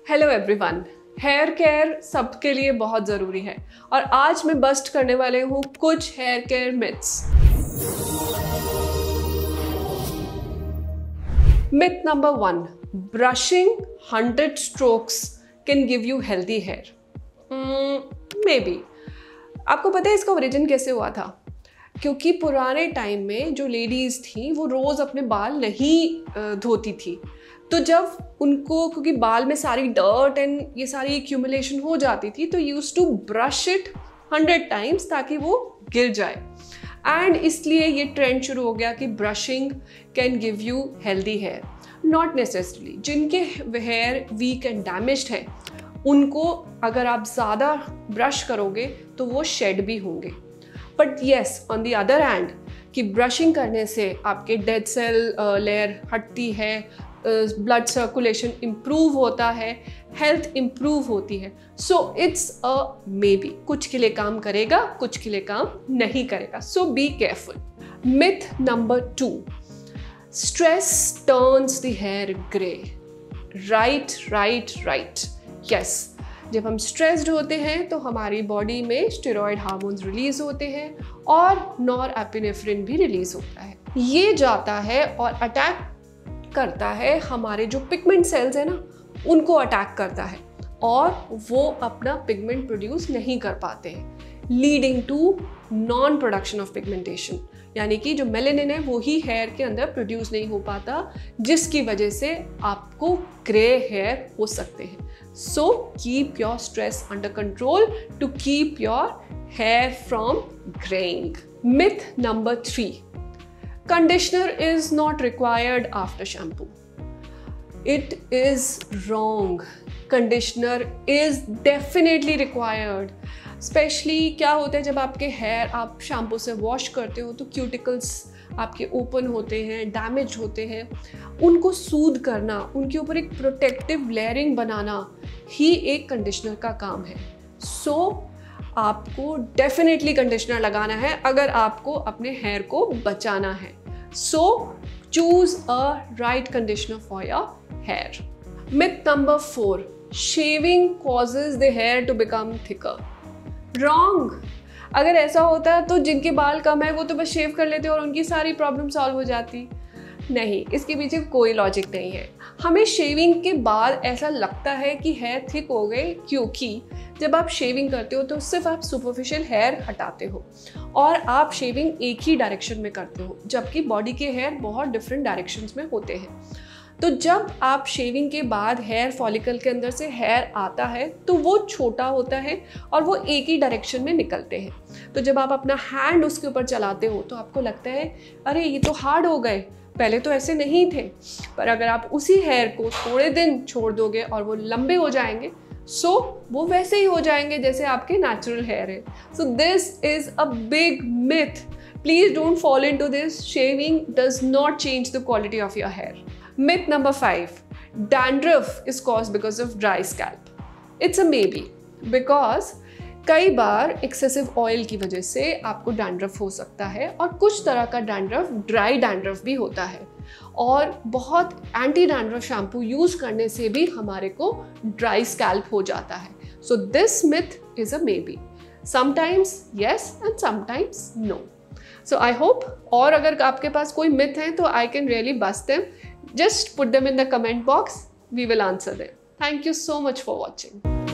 Hello everyone, hair care सबके लिए बहुत ज़रूरी है और आज मैं बस्ट करने वाले हूँ कुछ hair care myths. Myth number 1, brushing 100 strokes can give you healthy hair. Maybe. आपको पता है इसका ओरिजिन कैसे हुआ था? क्योंकि पुराने टाइम में जो लेडीज़ थी वो रोज़ अपने बाल नहीं धोती थी, तो जब उनको क्योंकि बाल में सारी डर्ट एंड ये सारी एक्यूमुलेशन हो जाती थी तो use to brush it 100 times ताकि वो गिर जाए। एंड इसलिए ये ट्रेंड शुरू हो गया कि brushing can give you healthy hair. Not necessarily. जिनके हेयर वीक एंड डैमेज्ड है उनको अगर आप ज़्यादा ब्रश करोगे तो वो शेड भी होंगे। But yes, on the other hand कि ब्रशिंग करने से आपके डेड सेल लेयर हटती है, ब्लड सर्कुलेशन इम्प्रूव होता है, हेल्थ इम्प्रूव होती है। So it's a may be. कुछ के लिए काम करेगा, कुछ के लिए काम नहीं करेगा। So be careful. Myth number 2, stress turns the hair grey. Right. Yes, जब हम स्ट्रेस्ड होते हैं तो हमारी बॉडी में स्टेरॉयड हार्मोन्स रिलीज होते हैं और नॉरएपिनेफ्रिन भी रिलीज होता है। ये जाता है और अटैक करता है हमारे जो पिगमेंट सेल्स है ना, उनको अटैक करता है और वो अपना पिगमेंट प्रोड्यूस नहीं कर पाते हैं, leading to non production of pigmentation. यानी कि जो मेलेनिन है वो ही हेयर के अंदर प्रोड्यूस नहीं हो पाता, जिसकी वजह से आपको ग्रे हेयर हो सकते हैं। So keep your stress under control to keep your hair from greying. Myth number 3, conditioner is not required after shampoo. It is wrong. Conditioner is definitely required. Especially क्या होता है जब आपके हेयर आप shampoo से वॉश करते हो तो क्यूटिकल्स आपके ओपन होते हैं, डैमेज होते हैं। उनको सूद करना, उनके ऊपर एक प्रोटेक्टिव लेयरिंग बनाना ही एक कंडीशनर का काम है। सो आपको डेफिनेटली कंडीशनर लगाना है अगर आपको अपने हेयर को बचाना है। So choose a right conditioner for your hair. Myth number 4, shaving causes the hair to become thicker. Wrong. अगर ऐसा होता है तो जिनके बाल कम है वो तो बस शेव कर लेते और उनकी सारी प्रॉब्लम सॉल्व हो जाती। नहीं, इसके पीछे कोई लॉजिक नहीं है। हमें शेविंग के बाद ऐसा लगता है कि हेयर थिक हो गए क्योंकि जब आप शेविंग करते हो तो सिर्फ आप सुपरफिशियल हेयर हटाते हो और आप शेविंग एक ही डायरेक्शन में करते हो, जबकि बॉडी के हेयर बहुत डिफरेंट डायरेक्शंस में होते हैं। तो जब आप शेविंग के बाद हेयर फॉलिकल के अंदर से हेयर आता है तो वो छोटा होता है और वो एक ही डायरेक्शन में निकलते हैं। तो जब आप अपना हैंड उसके ऊपर चलाते हो तो आपको लगता है अरे ये तो हार्ड हो गए, पहले तो ऐसे नहीं थे। पर अगर आप उसी हेयर को थोड़े दिन छोड़ दोगे और वो लंबे हो जाएंगे, सो वो वैसे ही हो जाएंगे जैसे आपके नेचुरल हेयर है। So this is a big myth. Please don't fall into this. Shaving does not change the quality of your hair. Myth number 5, dandruff is caused because of dry scalp. It's a maybe, because कई बार excessive oil की वजह से आपको dandruff हो सकता है और कुछ तरह का डैंड्रफ ड्राई डैंड्रफ भी होता है और बहुत एंटी डैंड्रफ शैम्पू यूज करने से भी हमारे को ड्राई स्कैल्प हो जाता है। So this myth is a maybe. Sometimes yes and sometimes no. So I hope, और अगर आपके पास कोई मिथ है तो I can really bust them. Just put them in the comment box, we will answer them. Thank you so much for watching.